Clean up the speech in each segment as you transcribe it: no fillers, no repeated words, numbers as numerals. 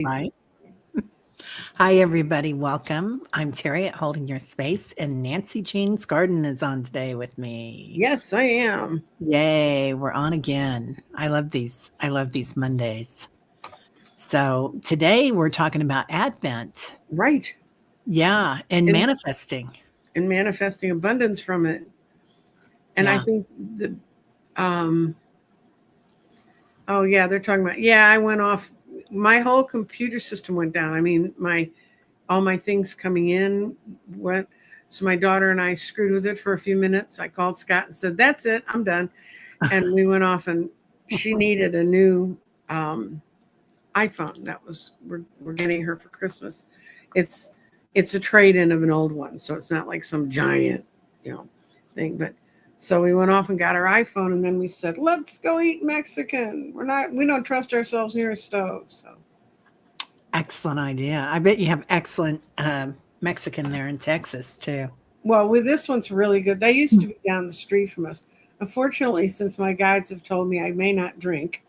Right. Hi, everybody. Welcome. I'm Teri at Holding Your Space, and Nancy Jean's Garden is on today with me. Yes, I am. Yay, we're on again. I love these. I love these Mondays. So today we're talking about Advent. Right. Yeah, and And manifesting. manifesting abundance from it. And I Yeah. think the oh yeah, they're talking about I went off, my whole computer system went down. I mean, all my things coming in went, so my daughter and I screwed with it for a few minutes. I called Scott and said, "That's it, I'm done." And we went off, and she needed a new iPhone. We're getting her for Christmas. It's it's a trade-in of an old one, so it's not like some giant, you know, thing. But so we went off and got our iPhone, and then we said, "Let's go eat Mexican." We don't trust ourselves near a stove. So Excellent idea. I bet you have excellent Mexican there in Texas, too. well, with this one's really good. They used to be down the street from us. Unfortunately, since my guides have told me I may not drink,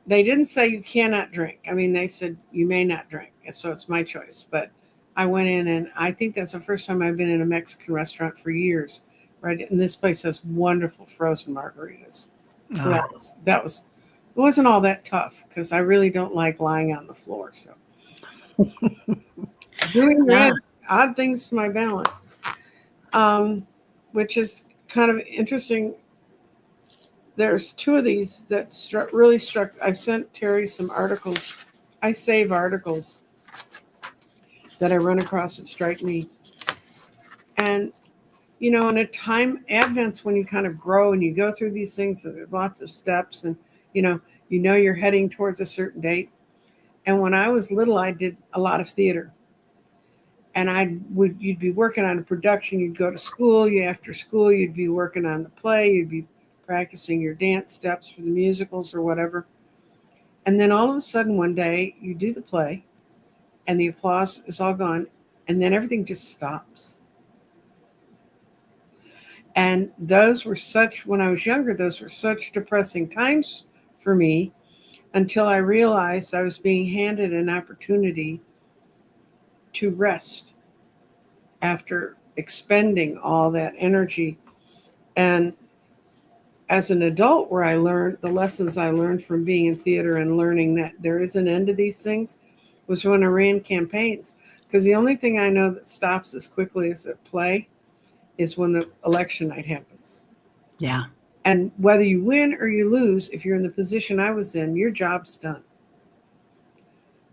they didn't say you cannot drink. I mean, they said you may not drink. And so it's my choice. But I went in, and I think that's the first time I've been in a Mexican restaurant for years. Right. And this place has wonderful frozen margaritas. So Ah, it wasn't all that tough because I really don't like lying on the floor. So doing yeah. odd things to my balance, which is kind of interesting. There's two of these that really struck. I sent Teri some articles. I save articles that I run across that strike me. And, in a time, Advent's when you kind of grow and you go through these things, so there's lots of steps, and, you're heading towards a certain date. And when I was little, I did a lot of theater. And you'd be working on a production, you'd go to school, after school, you'd be working on the play, you'd be practicing your dance steps for the musicals or whatever. And then all of a sudden one day you do the play and the applause is all gone, and then everything just stops. And when I was younger, those were such depressing times for me until I realized I was being handed an opportunity to rest after expending all that energy. And as an adult, where I learned the lessons I learned from being in theater and learning that there is an end to these things, was when I ran campaigns. Because the only thing I know that stops as quickly as a play is when the election night happens. Yeah. And whether you win or you lose, if you're in the position I was in, your job's done.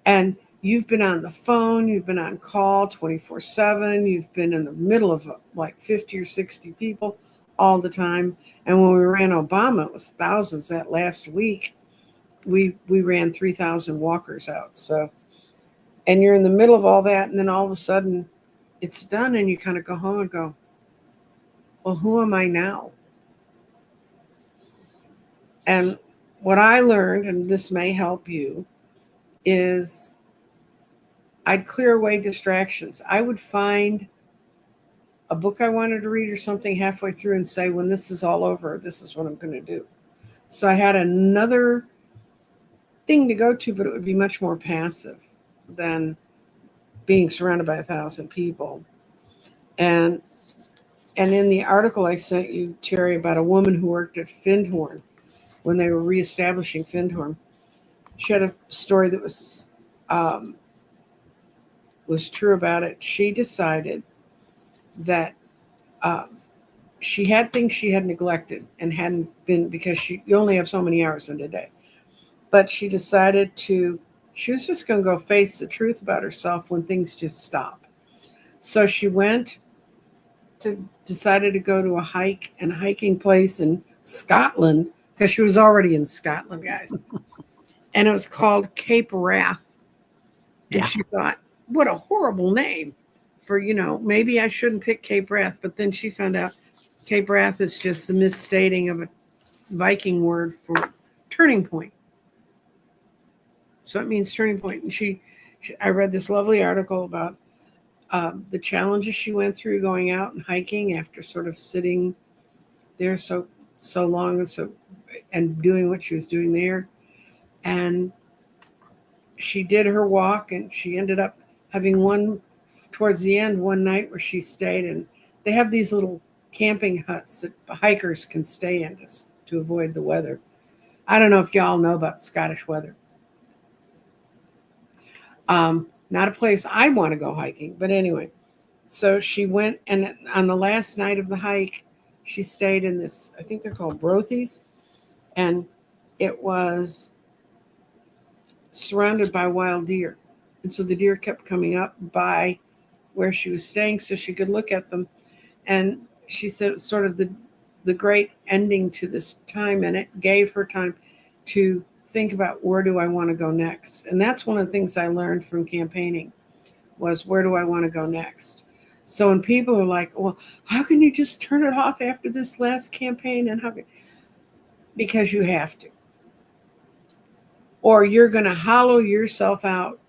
And you've been on the phone, you've been on call 24/7, you've been in the middle of like 50 or 60 people all the time. And when we ran Obama, it was thousands. That last week, we ran 3,000 walkers out. So, and you're in the middle of all that, and then all of a sudden it's done, and you kind of go home and go, well, who am I now? And what I learned, and this may help you, is I'd clear away distractions. I would find a book I wanted to read or something halfway through and say, when this is all over, this is what I'm going to do. So I had another thing to go to, but it would be much more passive than being surrounded by 1,000 people. And in the article I sent you, Teri, about a woman who worked at Findhorn when they were reestablishing Findhorn, she had a story that was true about it. She decided that uh, she had things she had neglected and hadn't been, because you only have so many hours in a day. But she decided she was just going to go face the truth about herself when things just stop. So she decided to go to a hiking place in Scotland, because she was already in Scotland, guys. And it was called Cape Wrath. And Yeah. she thought, what a horrible name for, maybe I shouldn't pick Cape Wrath. But then she found out Cape Wrath is just the misstating of a Viking word for turning point. So it means turning point. And I read this lovely article about the challenges she went through going out and hiking after sort of sitting there so long and doing what she was doing there. And she did her walk, and she ended up having one towards the end one night where she stayed, and they have these little camping huts that hikers can stay in to avoid the weather. I don't know if y'all know about Scottish weather. Not a place I want to go hiking, but anyway. So she went, and on the last night of the hike, she stayed in this, I think they're called brothies, and it was surrounded by wild deer. And so the deer kept coming up by where she was staying so she could look at them. And she said it was sort of the great ending to this time, and it gave her time to think about, where do I want to go next? And that's one of the things I learned from campaigning, was where do I want to go next? So when people are like, well, how can you just turn it off after this last campaign? And because you have to. Or you're going to hollow yourself out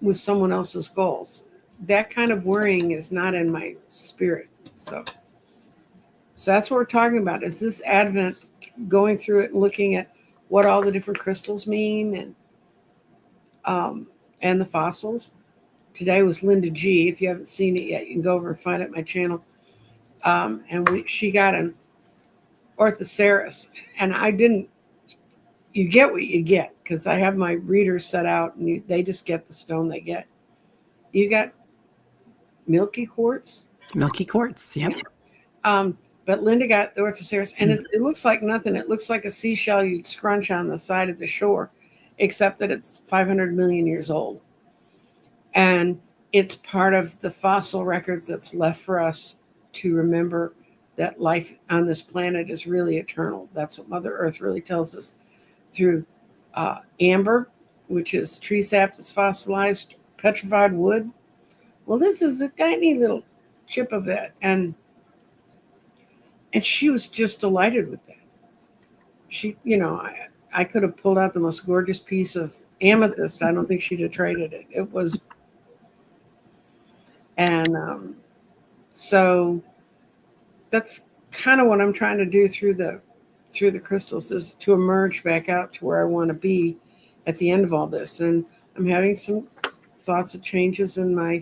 with someone else's goals. That kind of worrying is not in my spirit. So that's what we're talking about. Is this Advent, going through it and looking at what all the different crystals mean, and the fossils. Today was Linda G. If you haven't seen it yet, you can go over and find it on my channel. And she got an Orthoceras, and I didn't. You get what you get, because I have my readers set out, and they just get the stone they get. You got milky quartz. Milky quartz, yep. But Linda got the Orthoceras, and it looks like nothing. It looks like a seashell you'd scrunch on the side of the shore, except that it's 500 million years old. And it's part of the fossil records that's left for us to remember that life on this planet is really eternal. That's what Mother Earth really tells us through amber, which is tree sap that's fossilized, petrified wood. Well, this is a tiny little chip of it. And she was just delighted with that. She, I could have pulled out the most gorgeous piece of amethyst. I don't think she'd have traded it. It was, and so that's kind of what I'm trying to do through the crystals, is to emerge back out to where I want to be at the end of all this. And I'm having some thoughts of changes in my,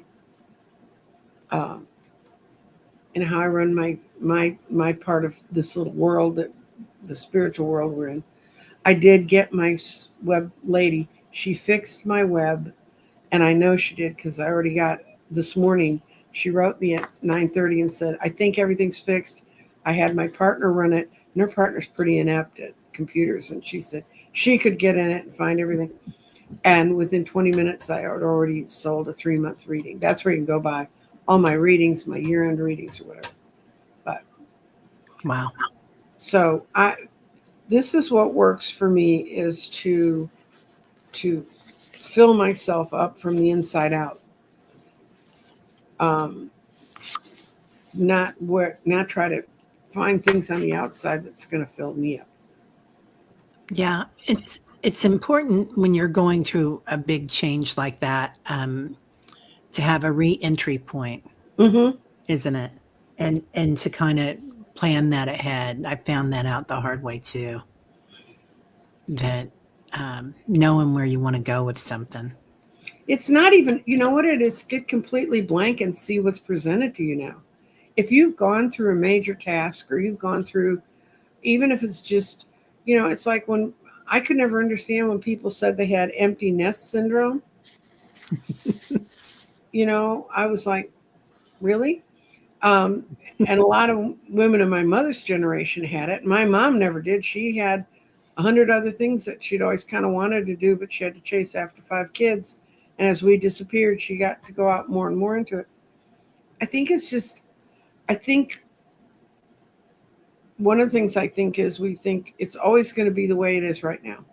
in how I run my part of this little world, that the spiritual world we're in. I did get my web lady. She fixed my web, and I know she did, because I already got this morning. She wrote me at 9:30 and said, I think everything's fixed. I had my partner run it, and her partner's pretty inept at computers, and she said she could get in it and find everything. And within 20 minutes, I had already sold a 3-month reading. That's where you can go buy all my readings, my year-end readings or whatever. But wow. So this is what works for me, is to fill myself up from the inside out. Not try to find things on the outside that's going to fill me up. Yeah, it's important when you're going through a big change like that, to have a re-entry point, isn't it? And to kind of plan that ahead. I found that out the hard way too. That knowing where you want to go with something. It's not even, you know what it is? Get completely blank and see what's presented to you now. If you've gone through a major task, or you've gone through, even if it's just, it's like when I could never understand when people said they had empty nest syndrome. I was like, really? And a lot of women of my mother's generation had it. My mom never did. She had 100 other things that she'd always kind of wanted to do, but she had to chase after 5 kids. And as we disappeared, she got to go out more and more into it. I think one of the things I think is, we think it's always going to be the way it is right now.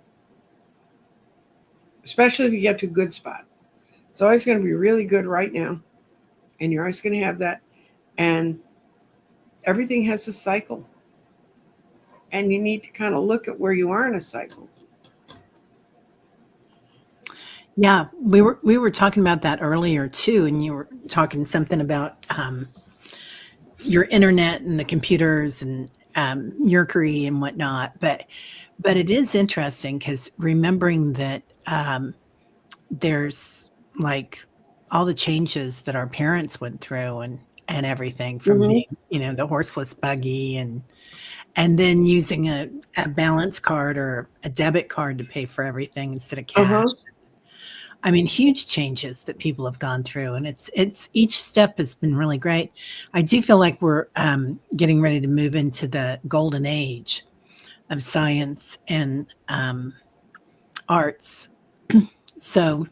Especially if you get to a good spot. It's always going to be really good right now. And you're always going to have that. And everything has a cycle. And you need to kind of look at where you are in a cycle. Yeah, we were talking about that earlier too, and you were talking something about your internet and the computers and Mercury and whatnot. But it is interesting, because remembering that there's like all the changes that our parents went through and everything from being, the horseless buggy and then using a balance card or a debit card to pay for everything instead of cash. I mean, huge changes that people have gone through, and it's each step has been really great. I do feel like we're getting ready to move into the golden age of science and arts. So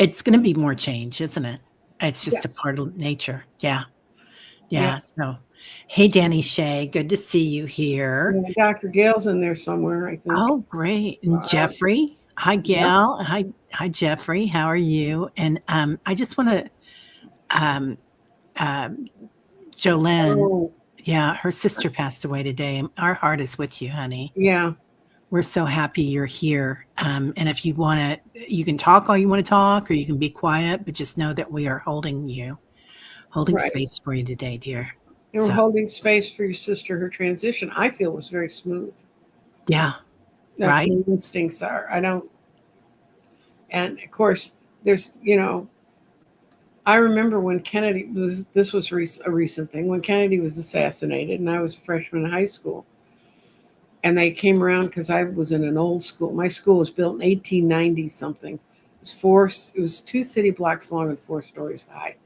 it's going to be more change, isn't it? It's just a part of nature. Yeah. So, hey, Danny Shea, good to see you here. Yeah, Dr. Gail's in there somewhere, I think. Oh, great. And Jeffrey. Hi, Gail. Hi, Jeffrey. How are you? And I just want to, Jolene, her sister passed away today. Our heart is with you, honey. Yeah. We're so happy you're here. And if you want to, you can talk all you want to talk, or you can be quiet, but just know that we are holding space for you today, dear. And we're holding space for your sister. Her transition, I feel, was very smooth. Yeah. That's what instincts are. And of course, there's, I remember when Kennedy this was a recent thing, when Kennedy was assassinated, and I was a freshman in high school. And they came around because I was in an old school. My school was built in 1890 something. It was 2 city blocks long and 4 stories high.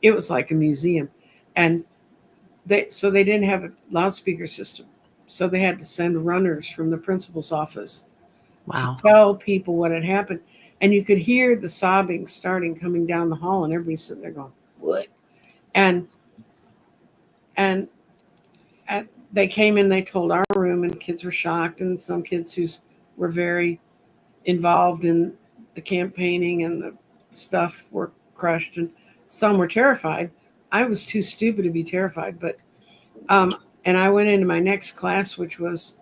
It was like a museum. And they didn't have a loudspeaker system. So they had to send runners from the principal's office to tell people what had happened. And you could hear the sobbing coming down the hall, and everybody's sitting there going, what? And they came in, they told our room, and kids were shocked, and some kids who were very involved in the campaigning and the stuff were crushed, and some were terrified. I was too stupid to be terrified, but and I went into my next class, which was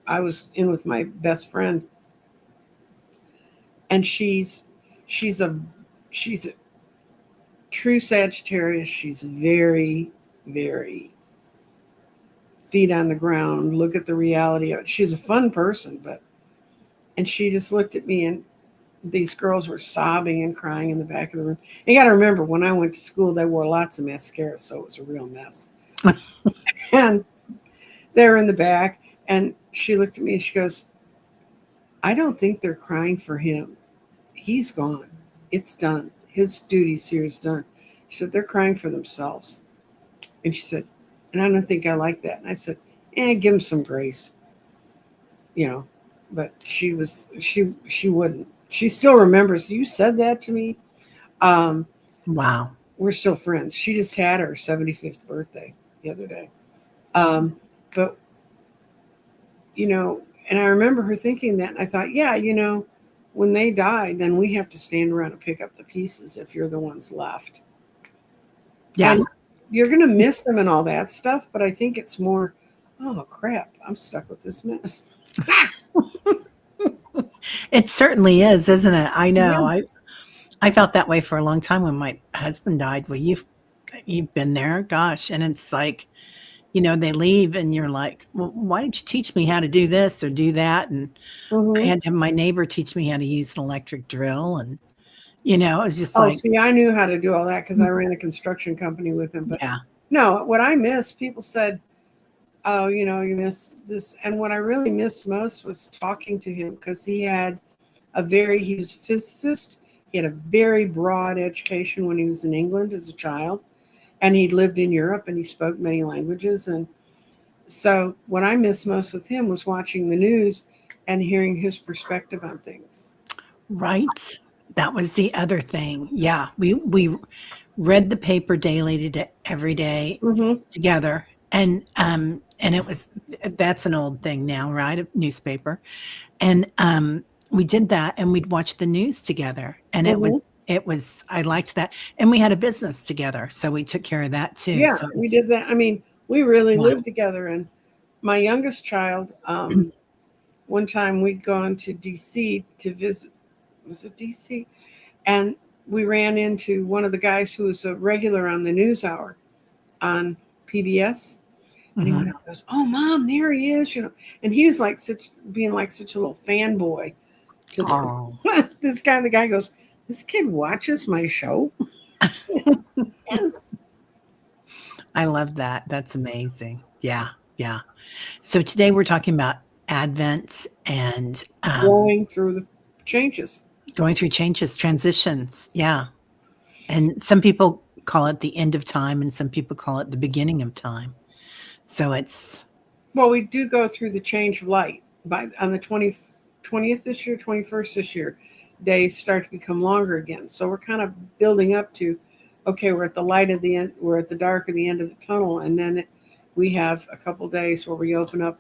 I was in with my best friend, and she's a true Sagittarius. She's very, very feet on the ground, look at the reality of it. She's a fun person, and she just looked at me, and these girls were sobbing and crying in the back of the room. You got to remember, when I went to school, they wore lots of mascara, so it was a real mess. And they were in the back, and she looked at me and she goes, I don't think they're crying for him. He's gone. It's done. His duties here is done. She said, they're crying for themselves. And she said, and I don't think I like that. And I said, give him some grace. But she wouldn't. She still remembers, you said that to me. Wow. We're still friends. She just had her 75th birthday the other day. But, and I remember her thinking that, and I thought, when they die, then we have to stand around and pick up the pieces if you're the ones left. Yeah. And you're going to miss them and all that stuff, but I think it's more, oh, crap, I'm stuck with this mess. It certainly is, isn't it? I know. Yeah. I felt that way for a long time when my husband died. Well, you've been there, gosh. And it's like, they leave and you're like, well, why didn't you teach me how to do this or do that? And I had to have my neighbor teach me how to use an electric drill. And, it was just see, I knew how to do all that because I ran a construction company with him. But no, what I missed, people said, oh, you miss this. And what I really missed most was talking to him, because he was a physicist. He had a very broad education when he was in England as a child, and he'd lived in Europe, and he spoke many languages. And so what I missed most with him was watching the news and hearing his perspective on things. Right. That was the other thing. Yeah. We read the paper daily every day together. And that's an old thing now, right? A newspaper. And we did that, and we'd watch the news together. And it was, I liked that. And we had a business together, so we took care of that too. Yeah, so we did that. I mean, we really lived together. And my youngest child, one time we'd gone to DC to visit, was it DC? And we ran into one of the guys who was a regular on the NewsHour on PBS. And he went out and goes, oh, Mom, there he is, And he was like such a little fanboy. this guy, the guy goes, "This kid watches my show." Yes. I love that. That's amazing. Yeah. Yeah. So today we're talking about Advent and Going through the changes. going through changes, transitions. Yeah. And some people call it the end of time, and some people call it the beginning of time. So it's, Well, we do go through the change of light. On the 20th this year, 21st this year, days start to become longer again. So we're kind of building up to, okay, we're at the light of the end, we're at the dark of the end of the tunnel, and then we have a couple days where we open up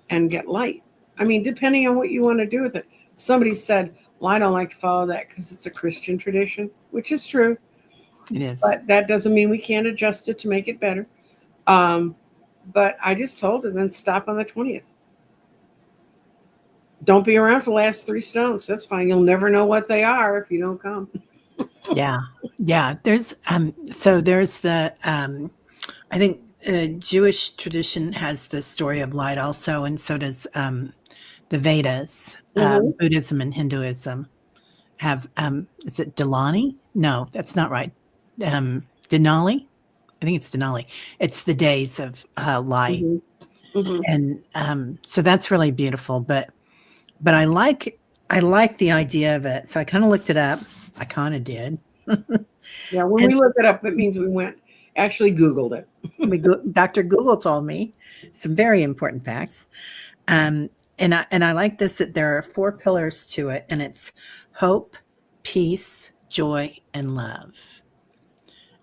and get light. I mean, depending on what you want to do with it. Somebody said, "Well, I don't like to follow that because it's a Christian tradition," which is true, it is. but that doesn't mean we can't adjust it to make it better. But I just told her, then stop on the 20th. Don't be around for the last 3 stones. That's fine. You'll never know what they are if you don't come. Yeah. Yeah. There's so there's the I think Jewish tradition has the story of light also, and so does the Vedas. Buddhism and Hinduism have is it Delani? No, that's not right. Denali? I think it's Denali. It's the days of light. And so that's really beautiful. But I like the idea of it. So I kind of looked it up. I kind of did. Yeah, when we look it up, it means we actually Googled it. Dr. Google told me some very important facts. And I like this, that there are 4 pillars to it, and it's hope, peace, joy, and love.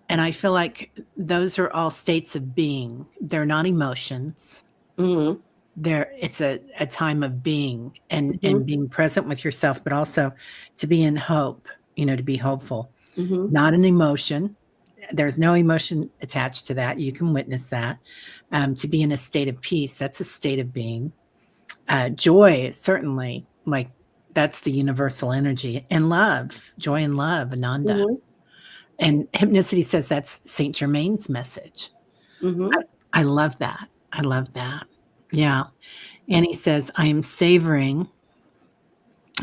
And I feel like those are all states of being. They're not emotions. It's a time of being and being present with yourself, but also to be in hope, to be hopeful. Not an emotion. There's no emotion attached to that. You can witness that. To be in a state of peace, that's a state of being. Joy is certainly like that's the universal energy. And love, joy and love, Ananda. And Hypnicity says that's Saint Germain's message. I love that. I love that. Yeah. And he says, I am savoring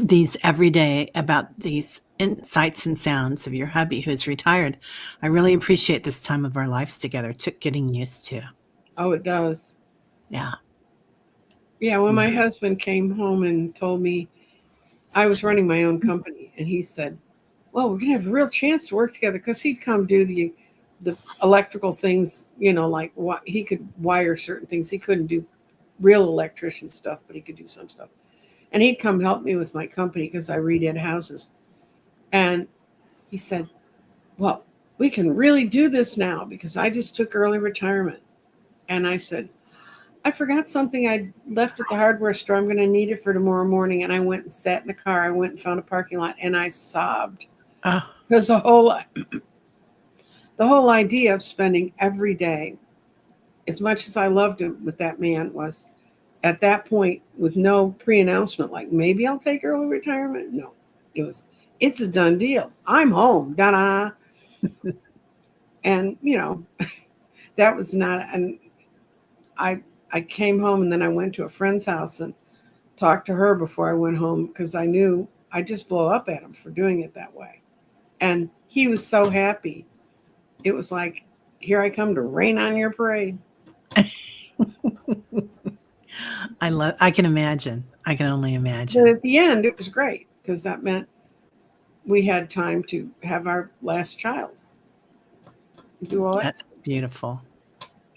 these every day about these sights and sounds of your hubby who is retired. I really appreciate this time of our lives together. It took getting used to. Oh, it does. Yeah. Yeah, when my husband came home and told me I was running my own company, and he said, well, we're going to have a real chance to work together, because he'd come do the electrical things, like what he could wire certain things. He couldn't do real electrician stuff, but he could do some stuff. And he'd come help me with my company because I redid houses. And he said, well, we can really do this now because I just took early retirement. And I said, I forgot something I left at the hardware store. I'm going to need it for tomorrow morning. And I went and sat in the car. I went and found a parking lot, and I sobbed. Because the whole idea of spending every day, as much as I loved him with that man, was at that point with no pre-announcement, like maybe I'll take early retirement. No, it's a done deal. I'm home. Da-da. And, that was not, and I came home, and then I went to a friend's house and talked to her before I went home, because I knew I'd just blow up at him for doing it that way. And he was so happy. It was like, here I come to rain on your parade. I can imagine. I can only imagine. But at the end, it was great, because that meant we had time to have our last child. Do all that. That's beautiful.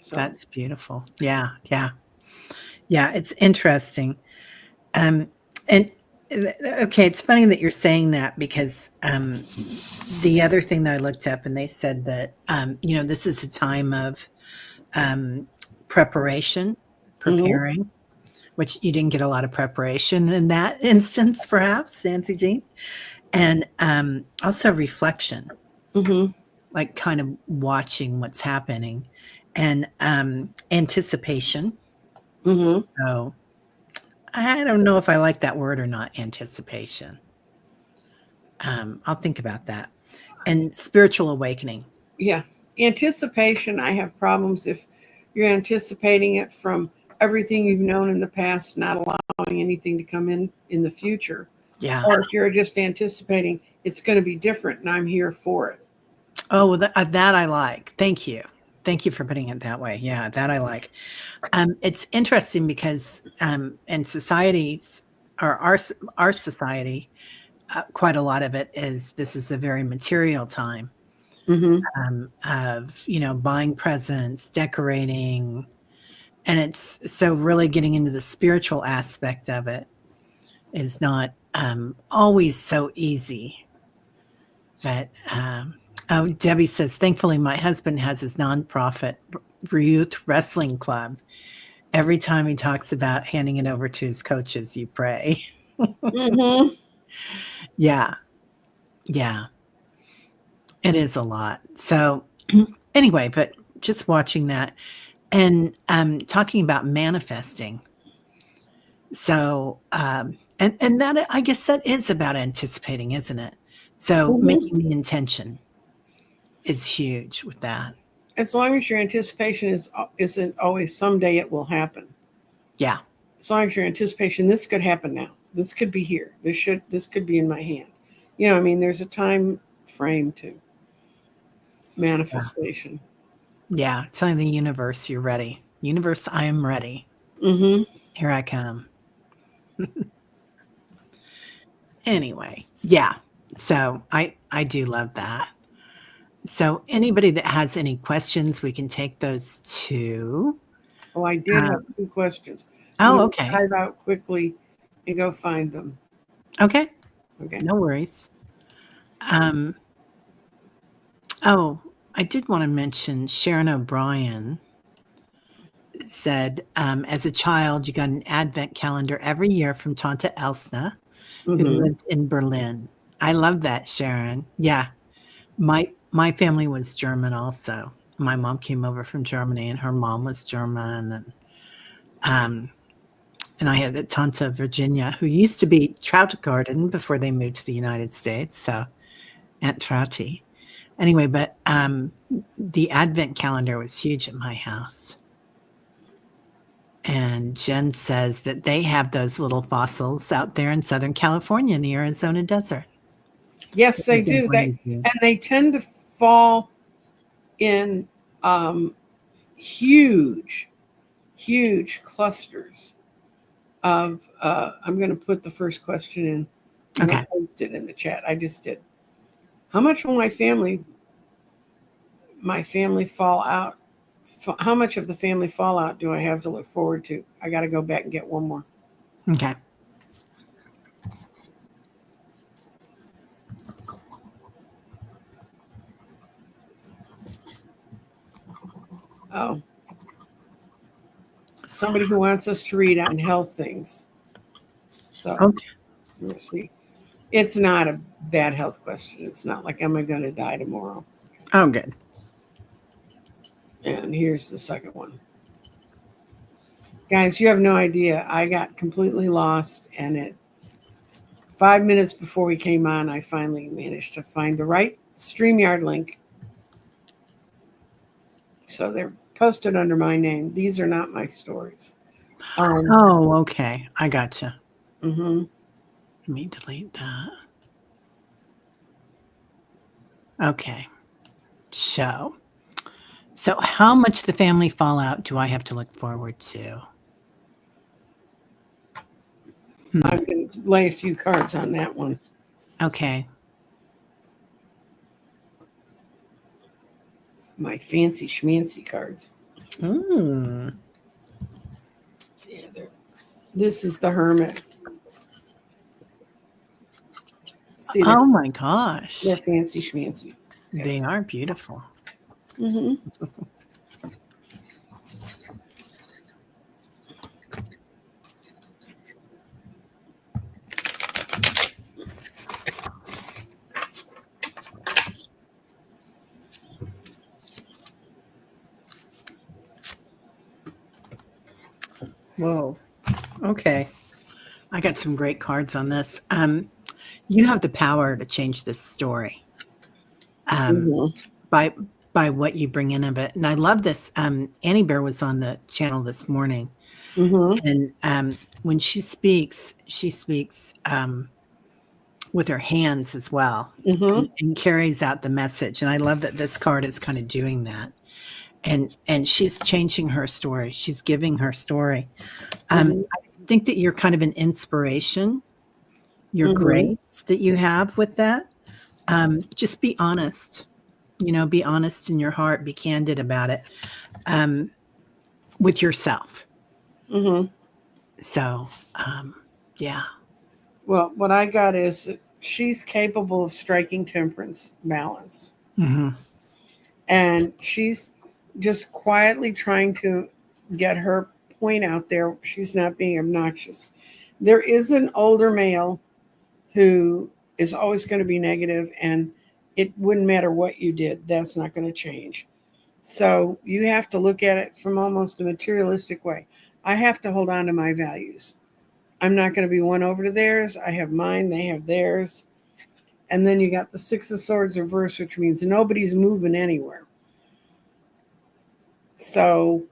So. That's beautiful. Yeah. Yeah. Yeah. It's interesting. And okay, it's funny that you're saying that, because the other thing that I looked up, and they said that, this is a time of preparing, which you didn't get a lot of preparation in that instance, perhaps, Nancy Jean, and also reflection, like kind of watching what's happening, and anticipation. So I don't know if I like that word or not, anticipation. I'll think about that. And spiritual awakening. Yeah. Anticipation, I have problems if you're anticipating it from everything you've known in the past, not allowing anything to come in the future. Yeah. Or if you're just anticipating it's going to be different and I'm here for it. Oh, that I like. Thank you. Thank you for putting it that way. Yeah, that I like. It's interesting because in societies, or our society, quite a lot of it is this is a very material time of buying presents, decorating, and it's so really getting into the spiritual aspect of it is not always so easy. But oh, Debbie says, thankfully, my husband has his nonprofit youth wrestling club. Every time he talks about handing it over to his coaches, you pray. Yeah. Yeah. It is a lot. So anyway, but just watching that and talking about manifesting. So and that I guess that is about anticipating, isn't it? So making the intention is huge with that. As long as your anticipation isn't always someday it will happen. Yeah. As long as your anticipation, this could happen now. This could be here. This could be in my hand. I mean, there's a time frame to manifestation. Yeah. Telling the universe you're ready. Universe, I am ready. Here I come. Anyway, yeah. So I do love that. So anybody that has any questions, we can take those too. Oh, I did have 2 questions. Oh, okay. Dive out quickly and go find them. Okay. Okay. No worries. Oh, I did want to mention Sharon O'Brien said, as a child, you got an advent calendar every year from Tante Elsna, who lived in Berlin. I love that, Sharon. Yeah. My family was German also. My mom came over from Germany and her mom was German. And I had the Tante Virginia, who used to be Troutgarden before they moved to the United States. So Aunt Trouty. Anyway, but the advent calendar was huge at my house. And Jen says that they have those little fossils out there in Southern California in the Arizona desert. Yes, they do. And they tend to fall in huge clusters of I'm going to put the first question in. Okay. I posted it in the chat. I just did. How much will my family fall out? How much of the family fallout do I have to look forward to? I got to go back and get one more. Okay. Oh. Somebody who wants us to read on health things. So okay. Let's see. It's not a bad health question. It's not like, am I going to die tomorrow? Oh, good. And here's the second one. Guys, you have no idea. I got completely lost, and at 5 minutes before we came on, I finally managed to find the right StreamYard link. So they're posted under my name. These are not my stories. Oh, okay. I gotcha. Let me delete that. Okay. So how much the family fallout do I have to look forward to? I'm going to lay a few cards on that one. Okay. My fancy schmancy cards. Yeah, this is the Hermit. See, oh my gosh. They're fancy schmancy. Okay. They are beautiful. Whoa. Okay. I got some great cards on this. You have the power to change this story by what you bring in of it. And I love this. Annie Bear was on the channel this morning. And when she speaks with her hands as well, and carries out the message. And I love that this card is kind of doing that. And she's changing her story. She's giving her story. I think that you're kind of an inspiration, your grace that you have with that. Just be honest, be honest in your heart, be candid about it, with yourself. So, yeah. Well, what I got is she's capable of striking temperance balance. And she's just quietly trying to get her point out there. She's not being obnoxious. There is an older male who is always going to be negative, and it wouldn't matter what you did. That's not going to change. So you have to look at it from almost a materialistic way. I have to hold on to my values. I'm not going to be won over to theirs. I have mine. They have theirs. And then you got the Six of Swords reverse, which means nobody's moving anywhere. So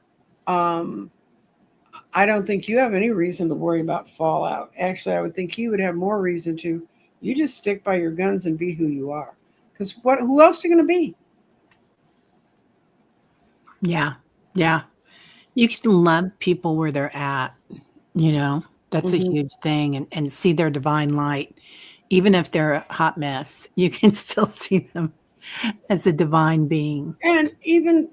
I don't think you have any reason to worry about fallout. Actually, I would think he would have more reason to. You just stick by your guns and be who you are. Because who else are you going to be? Yeah. Yeah. You can love people where they're at, that's a huge thing, and see their divine light. Even if they're a hot mess, you can still see them as a divine being. And even,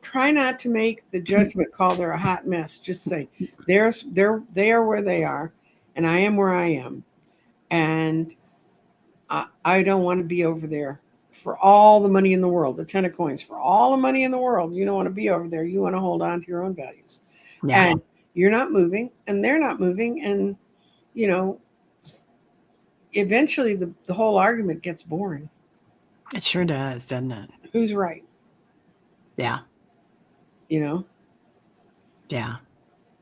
try not to make the judgment call they're a hot mess. Just say, they are where they are, and I am where I am. And I don't want to be over there for all the money in the world, the 10 of coins, for all the money in the world. You don't want to be over there. You want to hold on to your own values. Yeah. And you're not moving, and they're not moving. And, eventually the whole argument gets boring. It sure does, doesn't it? Who's right? Yeah. Yeah.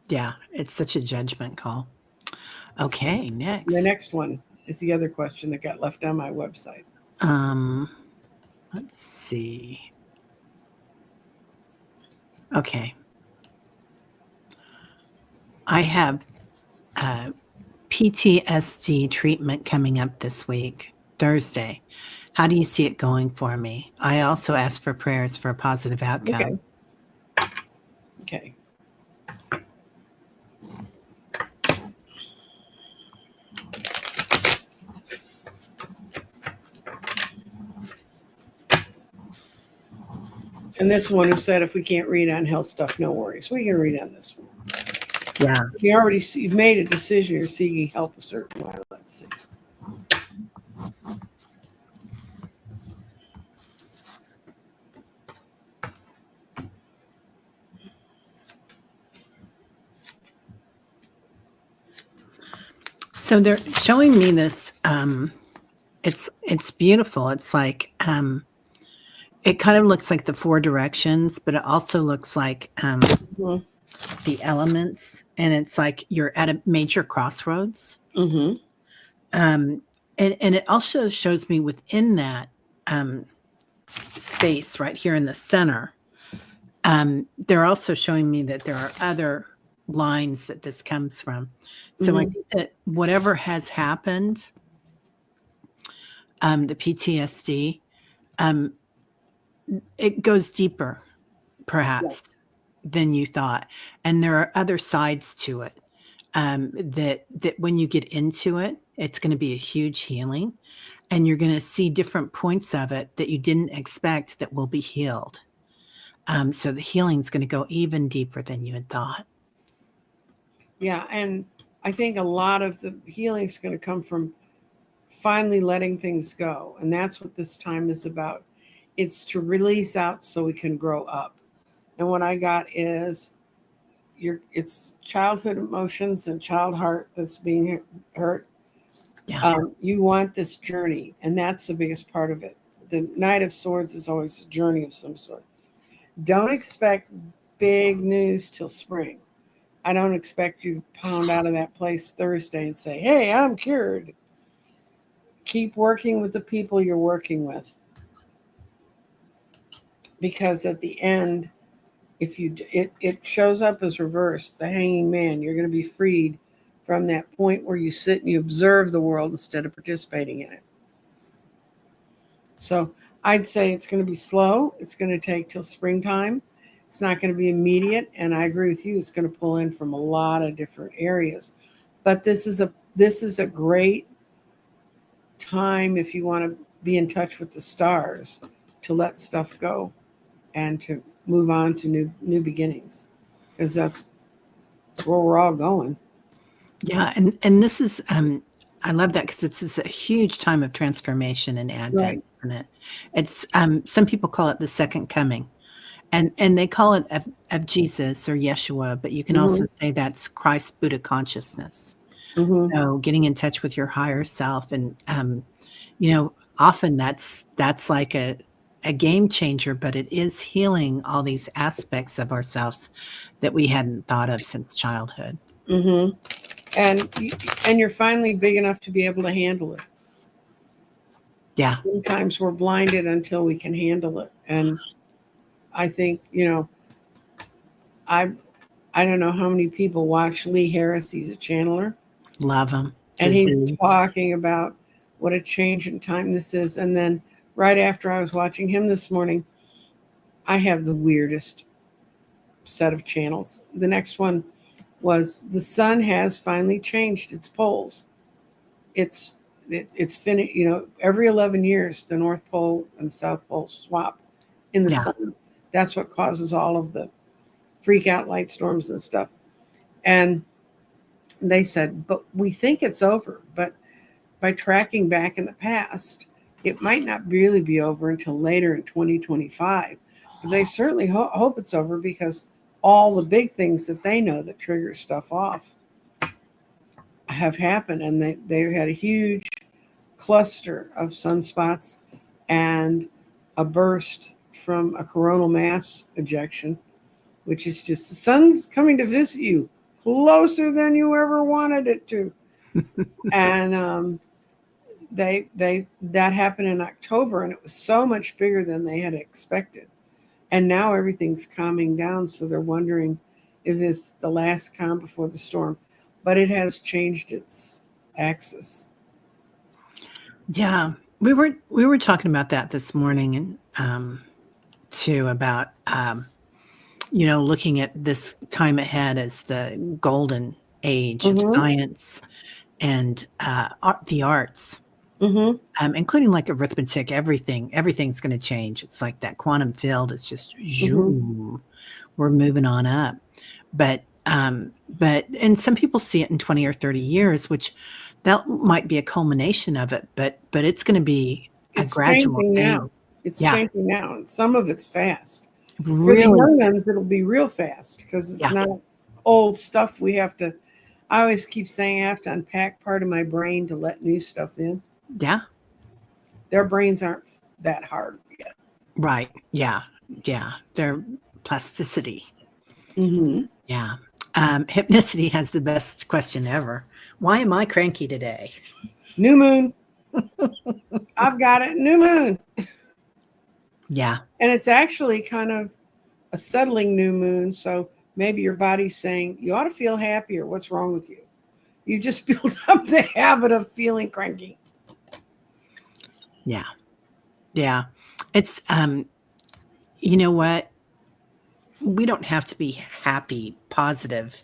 Yeah. It's such a judgment call. Okay, next. The next one is the other question that got left on my website. Let's see. Okay. I have PTSD treatment coming up this week, Thursday. How do you see it going for me? I also ask for prayers for a positive outcome. Okay. And this one who said, if we can't read on health stuff, no worries. We can read on this one. Yeah. You've made a decision. You're seeking help a certain way. Let's see. So they're showing me this. It's beautiful. It's like it kind of looks like the four directions, but it also looks like the elements, and it's like you're at a major crossroads. And it also shows me within that space right here in the center. They're also showing me that there are other lines that this comes from. So I think that whatever has happened, the PTSD, it goes deeper, perhaps, than you thought. And there are other sides to it that when you get into it, it's going to be a huge healing. And you're going to see different points of it that you didn't expect that will be healed. So the healing is going to go even deeper than you had thought. Yeah, and I think a lot of the healing is going to come from finally letting things go. And that's what this time is about. It's to release out so we can grow up. And what I got is it's childhood emotions and child heart that's being hurt. Yeah. You want this journey, and that's the biggest part of it. The Knight of Swords is always a journey of some sort. Don't expect big news till spring. I don't expect you to pound out of that place Thursday and say, hey, I'm cured. Keep working with the people you're working with. Because at the end, if it shows up as reversed, the hanging man, you're going to be freed from that point where you sit and you observe the world instead of participating in it. So I'd say it's going to be slow. It's going to take till springtime. It's not going to be immediate. And I agree with you. It's going to pull in from a lot of different areas. But this is a great time if you want to be in touch with the stars, to let stuff go and to move on to new beginnings, because that's where we're all going. Yeah, and this is I love that, because it's a huge time of transformation and Advent, Right. isn't it? It's some people call it the second coming, and they call it of Jesus or Yeshua, but you can also say that's Christ Buddha consciousness. Mm-hmm. So getting in touch with your higher self, and often that's like a game changer, but it is healing all these aspects of ourselves that we hadn't thought of since childhood. Mm-hmm. And you're finally big enough to be able to handle it. Yeah. Sometimes we're blinded until we can handle it. And I think, I don't know how many people watch Lee Harris. He's a channeler. Love him. And he's talking about what a change in time this is. And then right after I was watching him this morning, I have the weirdest set of channels. The next one was the sun has finally changed its poles. It's finished. Every 11 years, the North Pole and the South Pole swap in the sun. That's what causes all of the freak out light storms and stuff. And they said, but we think it's over. But by tracking back in the past, it might not really be over until later in 2025. But they certainly hope it's over, because all the big things that they know that trigger stuff off have happened. And they had a huge cluster of sunspots and a burst from a coronal mass ejection, which is just the sun's coming to visit you closer than you ever wanted it to. And that happened in October, and it was so much bigger than they had expected. And now everything's calming down, so they're wondering if it's the last calm before the storm. But it has changed its axis. Yeah, we were talking about that this morning, and too, about looking at this time ahead as the golden age of science and the arts, including like arithmetic. Everything's going to change. It's like that quantum field. It's just we're moving on up. But and some people see it in 20 or 30 years, which that might be a culmination of it, but it's going to be a gradual thing. Now. It's changing now, and some of it's fast. Really? For the young ones, it'll be real fast, because it's not old stuff we have to. I always keep saying I have to unpack part of my brain to let new stuff in. Yeah. Their brains aren't that hard yet. Right. Yeah. Yeah. Their plasticity. Yeah. Hypnicity has the best question ever. Why am I cranky today? New moon. I've got it. New moon. Yeah. And it's actually kind of a settling new moon. So maybe your body's saying, you ought to feel happier. What's wrong with you? You just built up the habit of feeling cranky. Yeah. Yeah. It's, you know what? We don't have to be happy, positive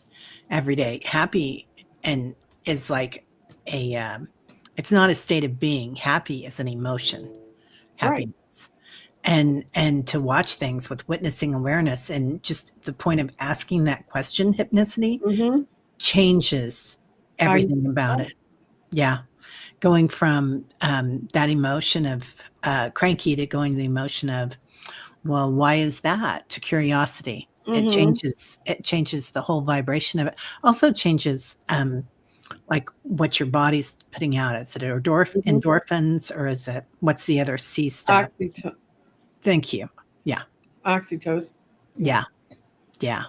every day. Happy and is like it's not a state of being. Happy is an emotion. Happiness. Right. And to watch things with witnessing awareness, and just the point of asking that question, hypnicity, changes everything about it. Yeah. Going from that emotion of cranky to going to the emotion of, well, why is that, to curiosity. It changes the whole vibration of it. Also changes like what your body's putting out. Is it endorphins, or is it, what's the other C stuff? Thank you. Yeah. Oxytocin. Yeah. Yeah.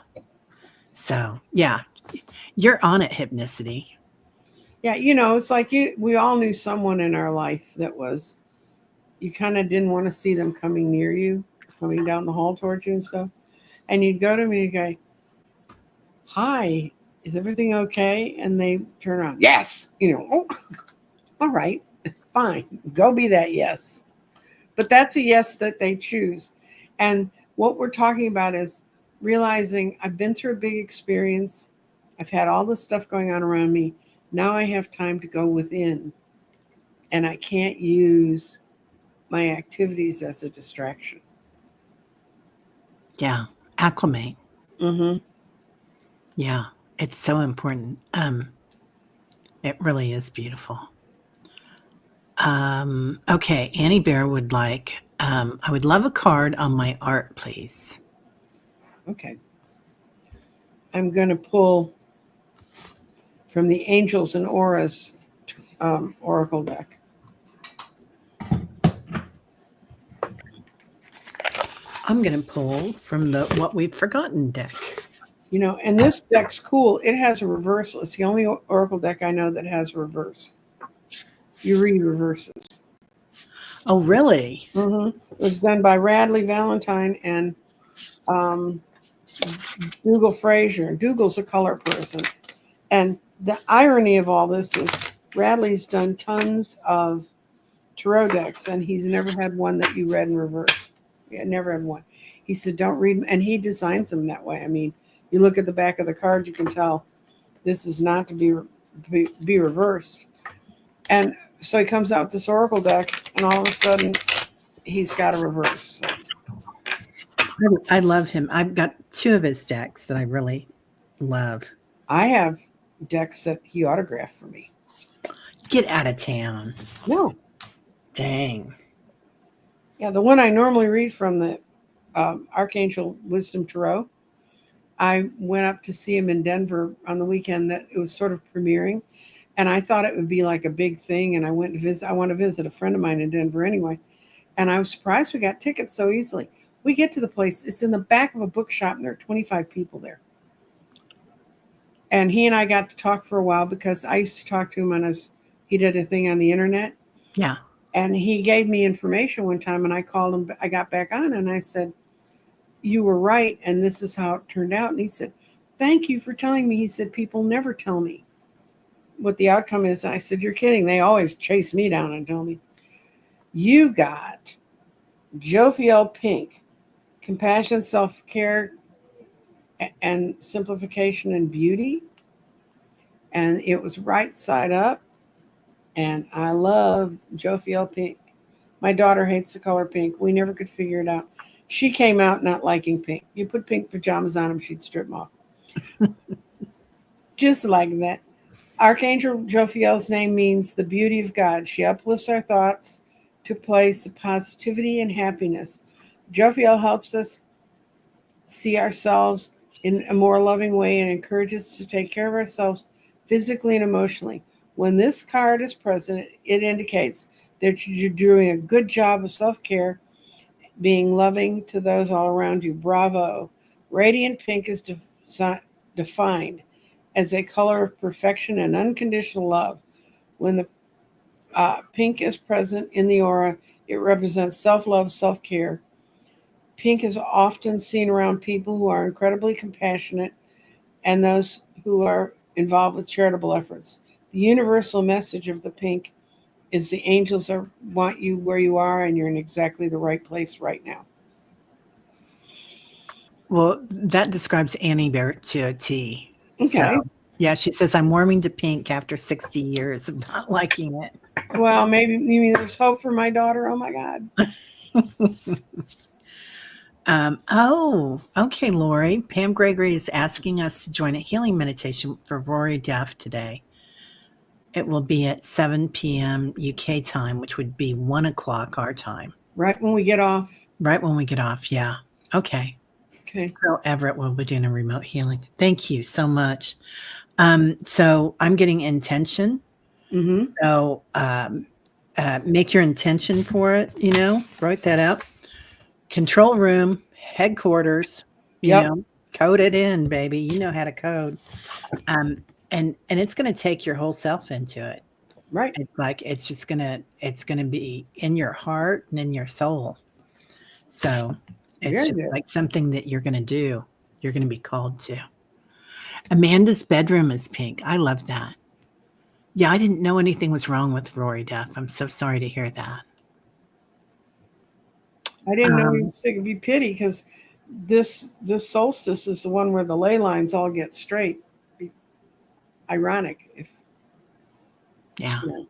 So yeah, you're on it, hypnicity. Yeah. It's like we all knew someone in our life that was, you kind of didn't want to see them coming near you, coming down the hall towards you and stuff. And you'd go to me and you'd go, hi, is everything okay? And they turn around, yes. Oh, all right, fine. Go be that yes. But that's a yes that they choose. And what we're talking about is realizing I've been through a big experience. I've had all this stuff going on around me. Now I have time to go within, and I can't use my activities as a distraction. Yeah. Acclimate. Mm-hmm. Yeah. It's so important. It really is beautiful. Okay. Annie Bear would like, I would love a card on my art, please. Okay. I'm going to pull from the Angels and Auras Oracle deck. I'm going to pull from the What We've Forgotten deck. And this deck's cool. It has a reversal. It's the only Oracle deck I know that has a reverse. You read reverses. Oh, really? Mm-hmm. It was done by Radley Valentine and Dougal Fraser. Dougal's a color person. And the irony of all this is Radley's done tons of tarot decks, and he's never had one that you read in reverse. Yeah, never had one. He said, don't read, and he designs them that way. I mean, you look at the back of the card, you can tell this is not to be reversed. And so he comes out with this Oracle deck, and all of a sudden, he's got a reverse. So. I love him. I've got 2 of his decks that I really love. I have decks that he autographed for me. Get out of town. No. Dang. Yeah, the one I normally read from, the Archangel Wisdom Tarot, I went up to see him in Denver on the weekend that it was sort of premiering, and I thought it would be like a big thing, and I went to visit. I want to visit a friend of mine in Denver anyway, and I was surprised we got tickets so easily. We get to the place, it's in the back of a bookshop, and there are 25 people there. And he and I got to talk for a while because I used to talk to him he did a thing on the internet. Yeah. And he gave me information one time, and I called him. I got back on, and I said, you were right, and this is how it turned out. And he said, thank you for telling me. He said, people never tell me what the outcome is. And I said, you're kidding. They always chase me down and tell me. You got Jophiel Pink, compassion, self-care, and simplification and beauty. And it was right side up. And I love Jophiel Pink. My daughter hates the color pink. We never could figure it out. She came out not liking pink. You put pink pajamas on them, she'd strip them off. Just like that. Archangel Jophiel's name means the beauty of God. She uplifts our thoughts to a place of positivity and happiness. Jophiel helps us see ourselves in a more loving way and encourages us to take care of ourselves physically and emotionally. When this card is present, it indicates that you're doing a good job of self-care, being loving to those all around you. Bravo. Radiant pink is defined as a color of perfection and unconditional love. When the pink is present in the aura, it represents self-love, self-care. Pink is often seen around people who are incredibly compassionate and those who are involved with charitable efforts. The universal message of the pink is the angels want you where you are, and you're in exactly the right place right now. Well, that describes Annie Bear to a T. Okay. So, yeah, she says, I'm warming to pink after 60 years of not liking it. Well, maybe there's hope for my daughter. Oh, my God. Okay, Lori. Pam Gregory is asking us to join a healing meditation for Rory Duff today. It will be at 7 p.m. UK time, which would be 1 o'clock our time. Right when we get off. Right when we get off, yeah. Okay. So Everett will be doing a remote healing. Thank you so much. So I'm getting intention. Mm-hmm. So make your intention for it, write that out. Control room, headquarters, you know, code it in, baby. You know how to code. And it's going to take your whole self into it. Right. It's like, it's going to be in your heart and in your soul. So it's like something that you're going to do. You're going to be called to. Amanda's bedroom is pink. I love that. Yeah, I didn't know anything was wrong with Rory Duff. I'm so sorry to hear that. I didn't know he was sick. It'd be pity because this solstice is the one where the ley lines all get straight. Be ironic if. Yeah. You know.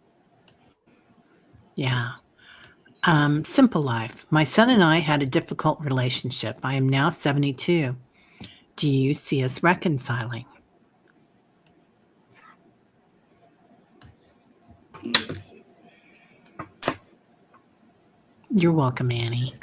Yeah. Simple life. My son and I had a difficult relationship. I am now 72. Do you see us reconciling? Let's see. You're welcome, Annie.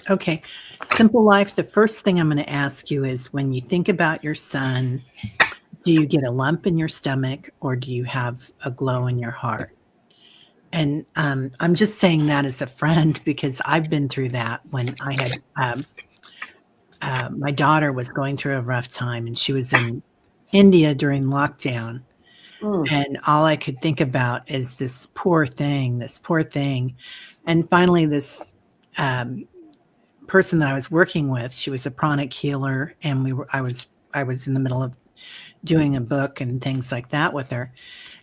Okay. Simple life. The first thing I'm going to ask you is when you think about your son, do you get a lump in your stomach or do you have a glow in your heart? And I'm just saying that as a friend because I've been through that when I had my daughter was going through a rough time and she was in India during lockdown. And all I could think about is this poor thing. And finally, this person that I was working with, she was a pranic healer, and I was in the middle of doing a book and things like that with her.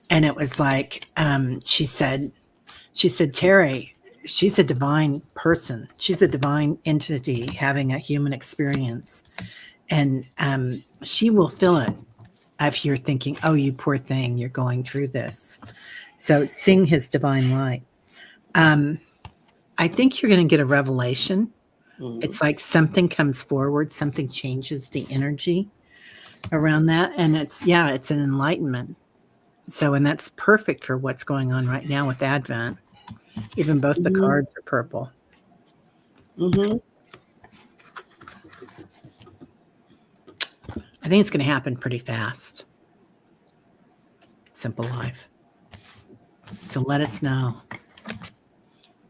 And it was like, she said, Teri, she's a divine person. She's a divine entity having a human experience. And she will feel it if you're thinking, oh, you poor thing, you're going through this. So sing his divine light. I think you're going to get a revelation. It's like something comes forward, something changes the energy around that. And it's an enlightenment. So, and that's perfect for what's going on right now with Advent. Even both the cards are purple. I think it's going to happen pretty fast. Simple life. So let us know.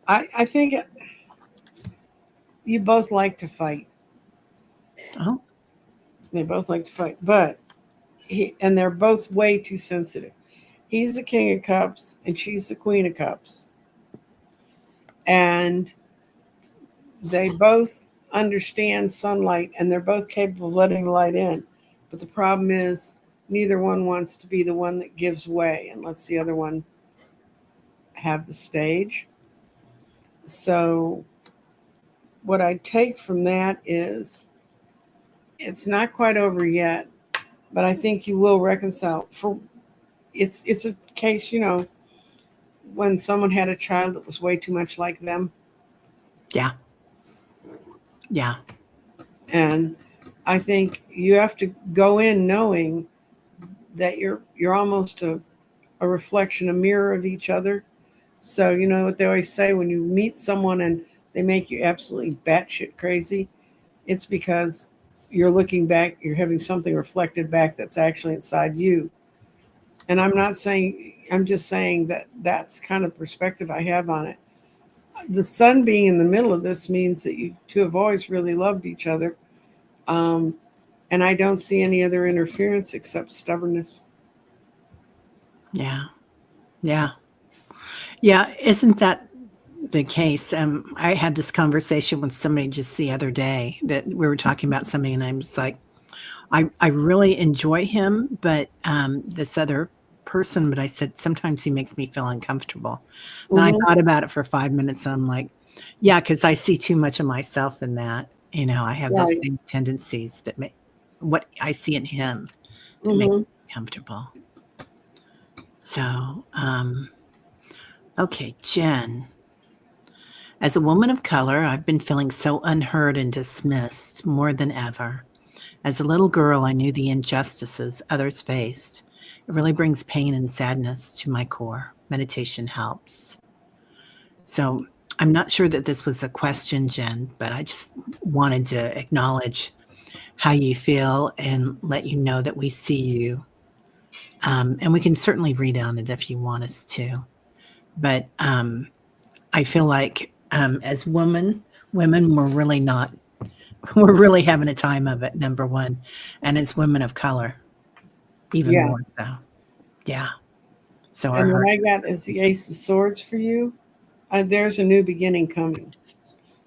I think you both like to fight. Oh. They both like to fight, but they're both way too sensitive. He's the King of Cups and she's the Queen of Cups. And they both understand sunlight and they're both capable of letting light in. But the problem is neither one wants to be the one that gives way and lets the other one have the stage. So what I take from that is it's not quite over yet, but I think you will reconcile. It's a case, when someone had a child that was way too much like them. Yeah. And I think you have to go in knowing that you're almost a reflection, a mirror of each other. So you know what they always say, when you meet someone and they make you absolutely batshit crazy, it's because you're looking back, you're having something reflected back that's actually inside you. And I'm just saying that that's kind of perspective I have on it. The sun being in the middle of this means that you two have always really loved each other. And I don't see any other interference except stubbornness. Yeah. Isn't that the case? I had this conversation with somebody just the other day that we were talking about something, and I'm just like, I really enjoy him, but this other person, but I said, sometimes he makes me feel uncomfortable. And I thought about it for 5 minutes, and I'm like, yeah, because I see too much of myself in that. I have those same tendencies that make what I see in him that make me comfortable. So, okay, Jen. As a woman of color, I've been feeling so unheard and dismissed more than ever. As a little girl, I knew the injustices others faced. It really brings pain and sadness to my core. Meditation helps. So I'm not sure that this was a question, Jen, but I just wanted to acknowledge how you feel and let you know that we see you. And we can certainly read on it if you want us to. But I feel like as women, we're really having a time of it, number one. And as women of color, even more so. Yeah. So And what I got is the Ace of Swords for you. There's a new beginning coming.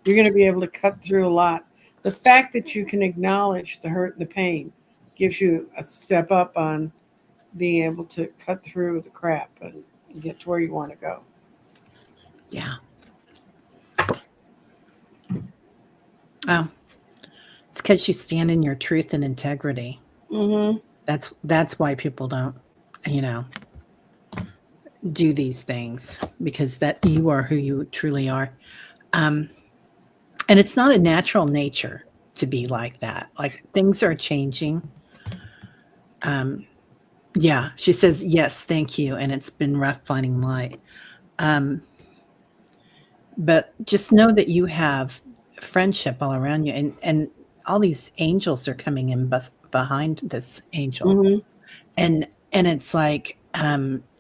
You're going to be able to cut through a lot. The fact that you can acknowledge the hurt and the pain gives you a step up on being able to cut through the crap and get to where you want to go. Yeah. Oh, it's because you stand in your truth and integrity. Mm-hmm. That's why people don't, do these things, because that you are who you truly are. And it's not a natural nature to be like that. Like, things are changing. Yeah, she says, yes, thank you. And it's been rough finding light. But just know that you have friendship all around you, and all these angels are coming in behind this angel. Mm-hmm. And it's like,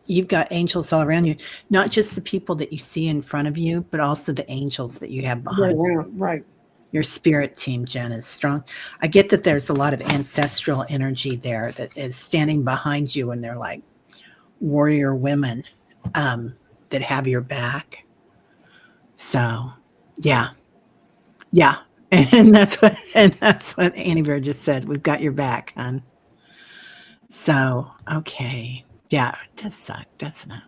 you've got angels all around you, not just the people that you see in front of you, but also the angels that you have behind you. Right. Your spirit team, Jen, is strong. I get that there's a lot of ancestral energy there that is standing behind you, and they're like warrior women that have your back. So, yeah. And that's what Annie Bear just said. We've got your back, hon. So, okay. Yeah, it does suck, doesn't it?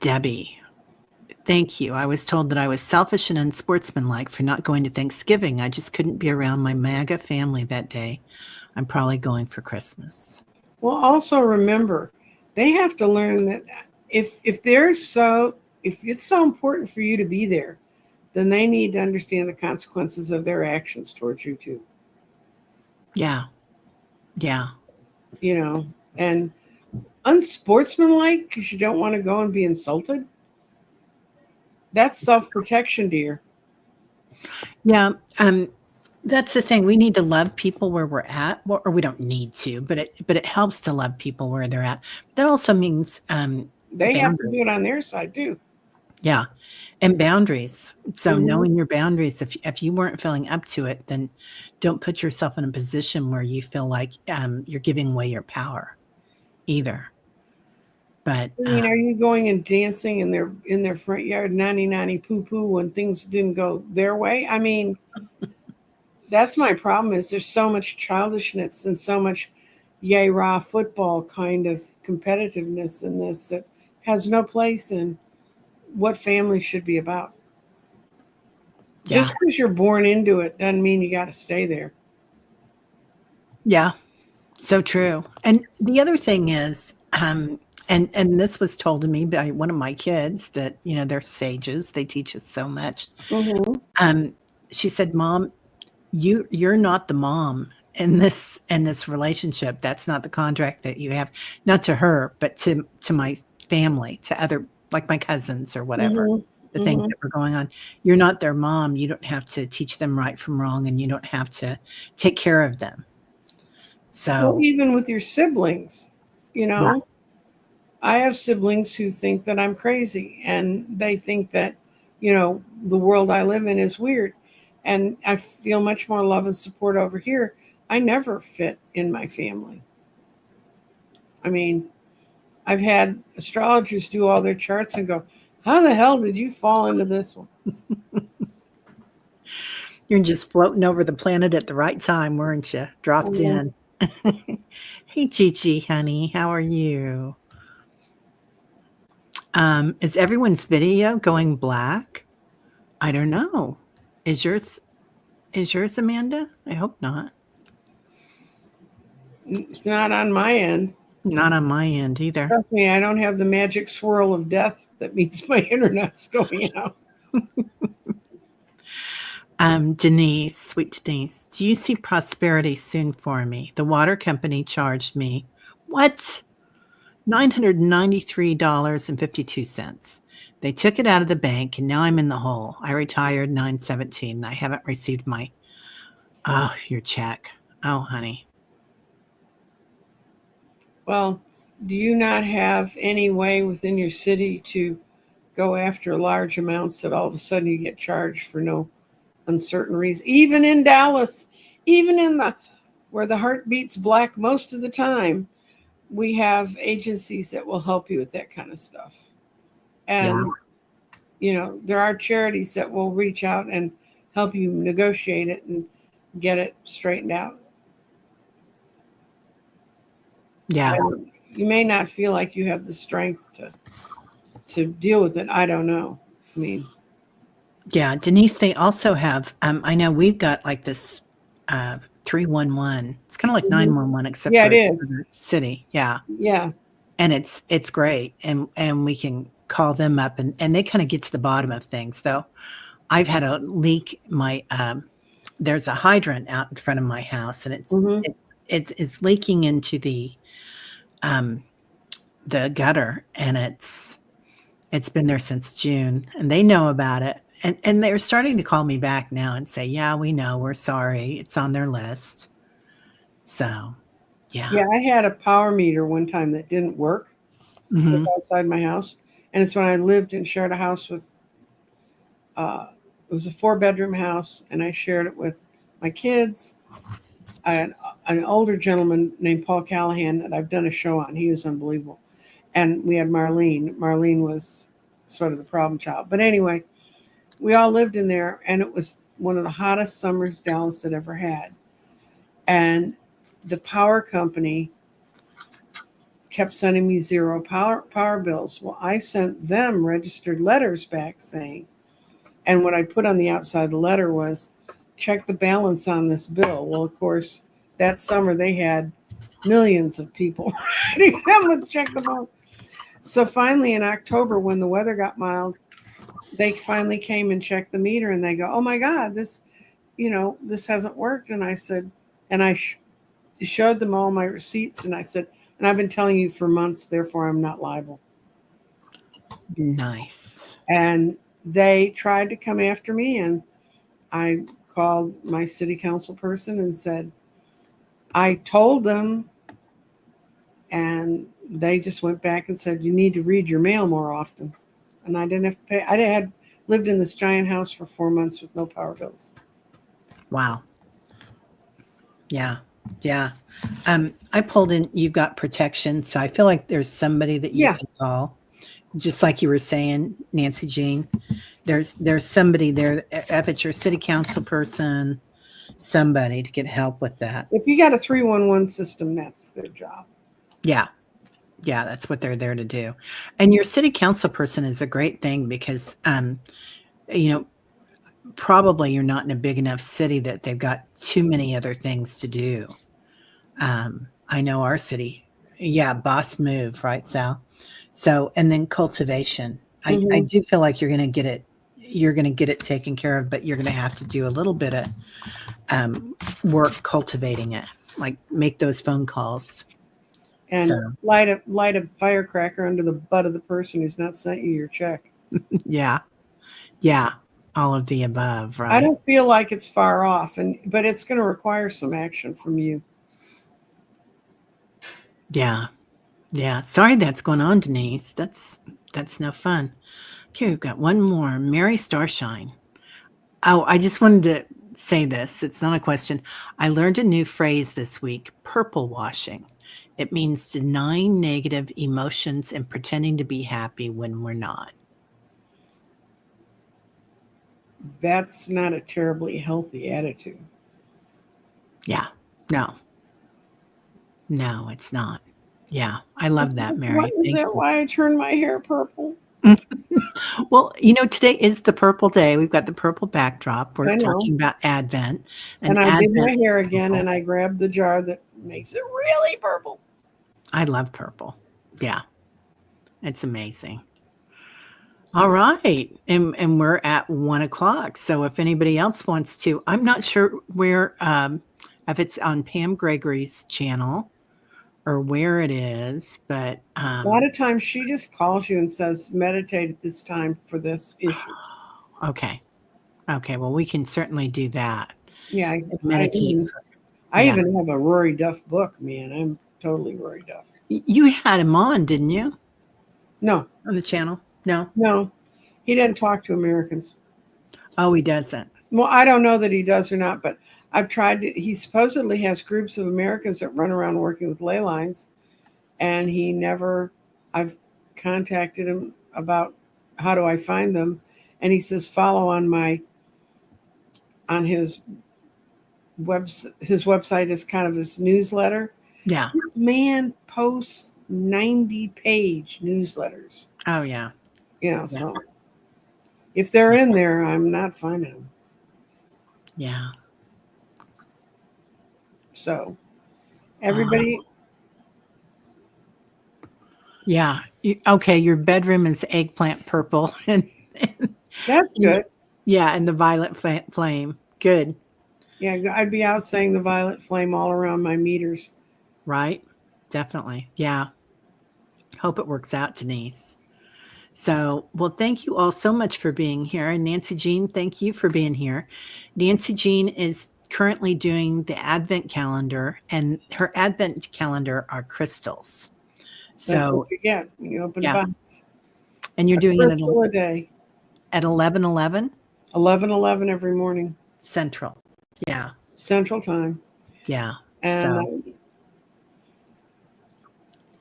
Debbie, thank you. I was told that I was selfish and unsportsmanlike for not going to Thanksgiving. I just couldn't be around my MAGA family that day. I'm probably going for Christmas. Well, also remember, they have to learn that if it's so important for you to be there, then they need to understand the consequences of their actions towards you too. Yeah. And unsportsmanlike because you don't want to go and be insulted. That's self-protection, dear. Yeah. That's the thing. We need to love people where we're at, or we don't need to, but it helps to love people where they're at. That also means they have to do it on their side too. Yeah, and boundaries. So knowing your boundaries, if you weren't feeling up to it, then don't put yourself in a position where you feel like you're giving away your power, either. But are you going and dancing in their front yard, nanny poo poo, when things didn't go their way? I mean. That's my problem, is there's so much childishness and so much yay rah football kind of competitiveness in this that has no place in what family should be about. Yeah. Just because you're born into it doesn't mean you got to stay there. Yeah, so true. And the other thing is, and this was told to me by one of my kids, that, they're sages. They teach us so much. Mm-hmm. She said, Mom, you're not the mom in this relationship. That's not the contract that you have, not to her, but to my family, to other, like my cousins or whatever, the things that were going on. You're not their mom. You don't have to teach them right from wrong, and you don't have to take care of them. So even with your siblings, yeah. I have siblings who think that I'm crazy, and they think that, the world I live in is weird. And I feel much more love and support over here. I never fit in my family. I mean, I've had astrologers do all their charts and go, how the hell did you fall into this one? You're just floating over the planet at the right time, weren't you? Dropped in. Hey, Gigi, honey, how are you? Is everyone's video going black? I don't know. Is yours, Amanda? I hope not. It's not on my end. Not on my end either. Trust me, I don't have the magic swirl of death that means my internet's going out. Denise, sweet Denise, do you see prosperity soon for me? The water company charged me, what? $993.52. They took it out of the bank, and now I'm in the hole. I retired 9/17. I haven't received your check. Oh, honey. Well, do you not have any way within your city to go after large amounts that all of a sudden you get charged for no uncertain reason? Even in Dallas, even in where the heart beats black most of the time, we have agencies that will help you with that kind of stuff. And, Yeah. There are charities that will reach out and help you negotiate it and get it straightened out. Yeah. And you may not feel like you have the strength to deal with it. I don't know. I mean, Yeah. Denise, they also have, I know we've got like this 311. It's kind of like mhm. 911, except Yeah, for it it's for is. the city. Yeah. Yeah. And it's great. And we can call them up and they kind of get to the bottom of things. Though I've had a leak. There's a hydrant out in front of my house and Hmm. it's leaking into um, the gutter, and it's been there since June, and they know about it. And they're starting to call me back now and say, "Yeah, we know. We're sorry. It's on their list." So, yeah. Yeah, I had a power meter one time that didn't work. It was Mhm. outside my house. And it's when I lived and shared a house with, it was a 4-bedroom house, and I shared it with my kids. I had an older gentleman named Paul Callahan that I've done a show on. He was unbelievable. And we had Marlene. Marlene was sort of the problem child. But anyway, we all lived in there, and it was one of the hottest summers Dallas had ever had. And the power company kept sending me zero power bills. Well, I sent them registered letters back saying, and what I put on the outside of the letter was, check the balance on this bill. Well, of course, that summer they had millions of people writing them to check the balance. So finally in October, when the weather got mild, they finally came and checked the meter, and they go, oh my God, this hasn't worked. And I said, and I showed them all my receipts, and I said, and I've been telling you for months, therefore I'm not liable. Nice. And they tried to come after me, and I called my city council person and said, I told them, and they just went back and said, you need to read your mail more often. And I didn't have to pay. I had lived in this giant house for 4 months with no power bills. Wow. Yeah. Yeah. I pulled in, you've got protection. So I feel like there's somebody that you Yeah. can call. Just like you were saying, Nancy Jean, there's somebody there, if it's your city council person, somebody to get help with that. If you got a 311 system, that's their job. Yeah. Yeah, that's what they're there to do. And your city council person is a great thing because, you know, probably you're not in a big enough city that they've got too many other things to do. I know our city, yeah, boss move, right, Sal? So, and then cultivation. I Mm-hmm. do feel like you're going to get it taken care of, but you're going to have to do a little bit of work cultivating it, like make those phone calls. And So, light a firecracker under the butt of the person who's not sent you your check. yeah, yeah, all of the above, I right? don't feel like it's far off, but it's going to require some action from you. Yeah, yeah. Sorry that's going on, Denise. That's no fun. Okay, we've got one more. Mary Starshine. Oh, I just wanted to say this. It's not a question. I learned a new phrase this week, purple washing. It means denying negative emotions and pretending to be happy when we're not. That's not a terribly healthy attitude. Yeah. No. No, it's not. Yeah. I love that, What Mary. is Thank that? you. Why I turned my hair purple? Well, today is the purple day. We've got the purple backdrop. We're I know. talking about Advent. And And I did Advent my hair is again, purple. and I grabbed the jar that makes it really purple. I love purple. Yeah. It's amazing. All right. And we're at 1 o'clock. So if anybody else wants to, I'm not sure where, if it's on Pam Gregory's channel or where it is, but A lot of times she just calls you and says, meditate at this time for this issue. okay. Okay. Well, we can certainly do that. Yeah, Meditate. I Yeah. even have a Rory Duff book, man. I'm totally Rory Duff. You had him on, didn't you? No, On the channel? No. no, he doesn't talk to Americans. Oh, he doesn't. Well, I don't know that he does or not, but I've tried to. He supposedly has groups of Americans that run around working with ley lines, and I've contacted him about how do I find them, and he says follow on his website is kind of his newsletter. Yeah. This man posts 90-page newsletters. Oh, yeah. So if they're in there, I'm not finding them. Yeah. So everybody. Yeah. Okay. Your bedroom is eggplant purple. And That's good. Yeah. And the violet flame. Good. Yeah. I'd be out saying the violet flame all around my meters. Right. Definitely. Yeah. Hope it works out, Denise. So, well, thank you all so much for being here. And Nancy Jean, thank you for being here. Nancy Jean is currently doing the Advent calendar, and her Advent calendar are crystals. That's So what you get when you open a box. And you're doing it a day at 11:11? 11:11 every morning. Central. Yeah. Central time. Yeah. And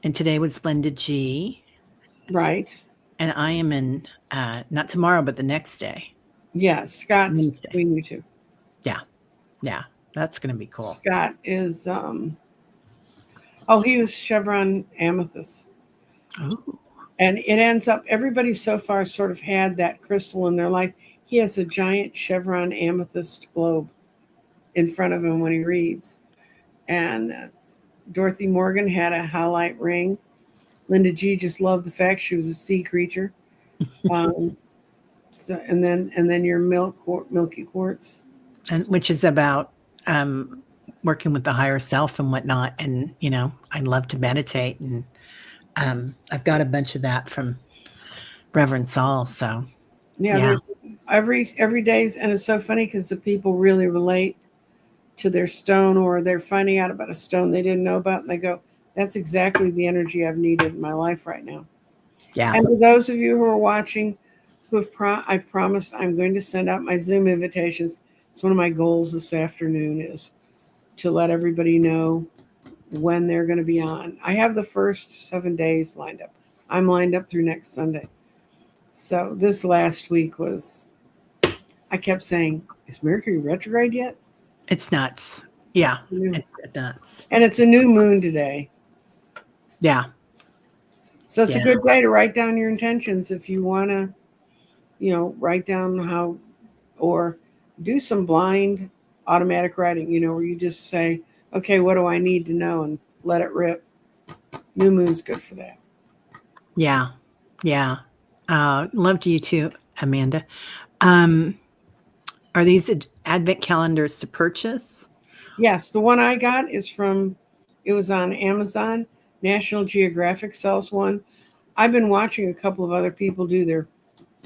and today was Linda G. Right. And I am in, not tomorrow, but the next day. Yeah, Scott's Wednesday. between you two. Yeah. Yeah. That's going to be cool. Scott is, he was Chevron Amethyst. Oh. And it ends up, everybody so far sort of had that crystal in their life. He has a giant Chevron Amethyst globe in front of him when he reads. And Dorothy Morgan had a halite ring. Linda G just loved the fact she was a sea creature. So and then your milky quartz, And which is about working with the higher self and whatnot. And I love to meditate, and I've got a bunch of that from Reverend Saul. So there's every day's, and it's so funny because the people really relate to their stone, or they're finding out about a stone they didn't know about, and they go, that's exactly the energy I've needed in my life right now. Yeah. And for those of you who are watching, I've promised I'm going to send out my Zoom invitations. It's one of my goals this afternoon is to let everybody know when they're going to be on. I have the first 7 days lined up. I'm lined up through next Sunday. So this last week I kept saying, is Mercury retrograde yet? It's nuts. Yeah. It's nuts. And it's a new moon today. Yeah. So it's a good day to write down your intentions if you want to, write down how, or do some blind automatic writing, where you just say, okay, what do I need to know, and let it rip. New moon's good for that. Yeah. Yeah. Loved you too, Amanda. Are these Advent calendars to purchase? Yes. The one I got it was on Amazon. National Geographic sells one. I've been watching a couple of other people do their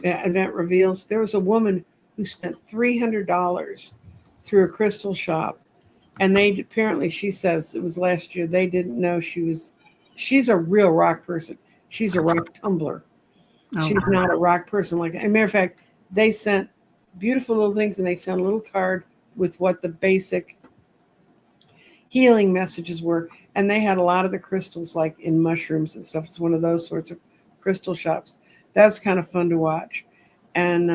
Advent reveals. There was a woman who spent $300 through a crystal shop. And apparently, she says it was last year, they didn't know she's a real rock person. She's a rock tumbler. Oh, She's not a rock person. As a matter of fact, they sent beautiful little things, and they sent a little card with what the basic healing messages were. And they had a lot of the crystals like in mushrooms and stuff. It's one of those sorts of crystal shops. That's kind of fun to watch. And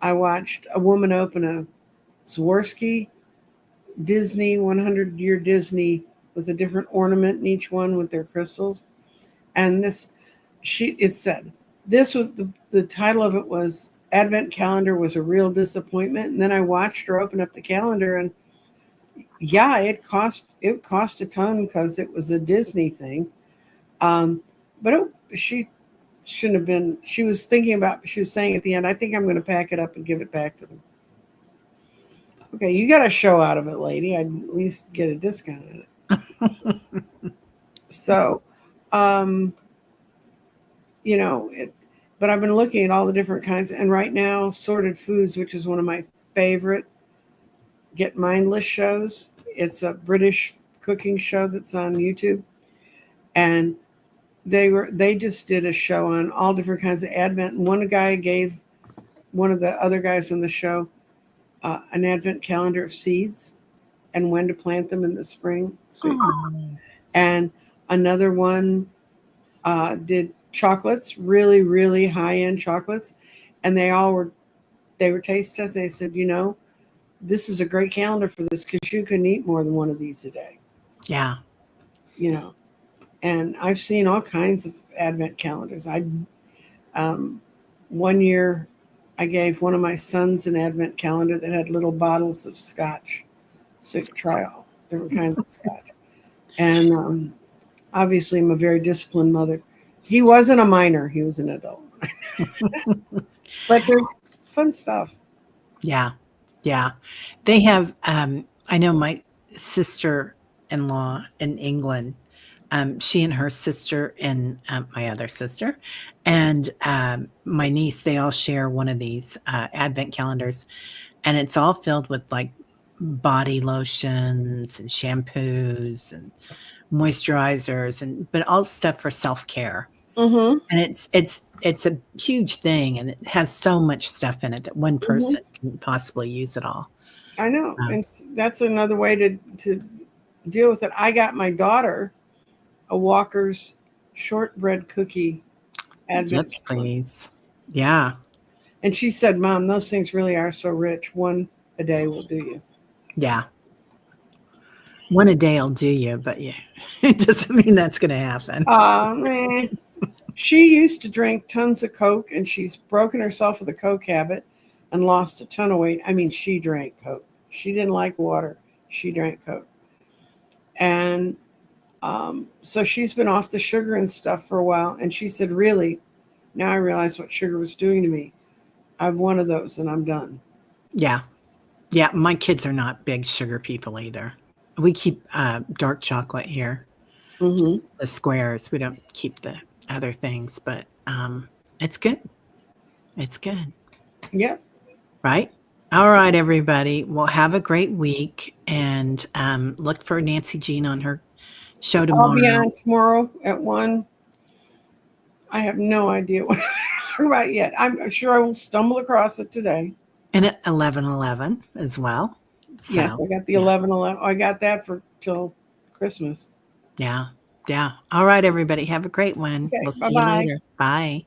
I watched a woman open a Swarovski Disney 100-year Disney with a different ornament in each one with their crystals. And it said, this was the title of it was Advent Calendar Was a Real Disappointment. And then I watched her open up the calendar, and it cost a ton because it was a Disney thing. But she shouldn't have been. She was saying at the end, I think I'm going to pack it up and give it back to them. Okay, you got a show out of it, lady. I'd at least get a discount on it. So, but I've been looking at all the different kinds, and right now, Sorted Foods, which is one of my favorite Get Mindless shows. It's a British cooking show that's on YouTube, and they just did a show on all different kinds of Advent. And one guy gave one of the other guys on the show an Advent calendar of seeds and when to plant them in the spring. And Another one did chocolates, really, really high-end chocolates. And they were taste tests. They said, this is a great calendar for this because you can eat more than one of these a day. Yeah. And I've seen all kinds of Advent calendars. One year I gave one of my sons an Advent calendar that had little bottles of scotch. So you could try all different kinds of scotch. And obviously I'm a very disciplined mother. He wasn't a minor. He was an adult. But there's fun stuff. Yeah. Yeah. They have, I know my sister-in-law in England, she and her sister and my other sister and my niece, they all share one of these Advent calendars. And it's all filled with like body lotions and shampoos and moisturizers but all stuff for self-care. Mm-hmm. And it's a huge thing, and it has so much stuff in it that one person can possibly use it all. I know. And that's another way to deal with it. I got my daughter a Walker's shortbread cookie Advent. Yes, please. Yeah. And she said, Mom, those things really are so rich. One a day will do you. Yeah. One a day will do you, but yeah, it doesn't mean that's going to happen. Oh, man. She used to drink tons of Coke, and she's broken herself with a Coke habit and lost a ton of weight. I mean, she drank Coke. She didn't like water. She drank Coke. And so she's been off the sugar and stuff for a while. And she said, really, now I realize what sugar was doing to me. I have one of those and I'm done. Yeah. Yeah. My kids are not big sugar people either. We keep dark chocolate here. Mm-hmm. The squares. We don't keep the other things, but it's good. It's good. Yep. Right? All right, everybody. Well, have a great week, and look for Nancy Jean on her show tomorrow. I'll be on tomorrow at 1. I have no idea what I'm about yet. I'm sure I will stumble across it today. And at 11:11 as well. So, yes, I got the 11:11. I got that for till Christmas. Yeah. Yeah. All right, everybody. Have a great one. Okay, We'll see bye-bye. you later. Bye.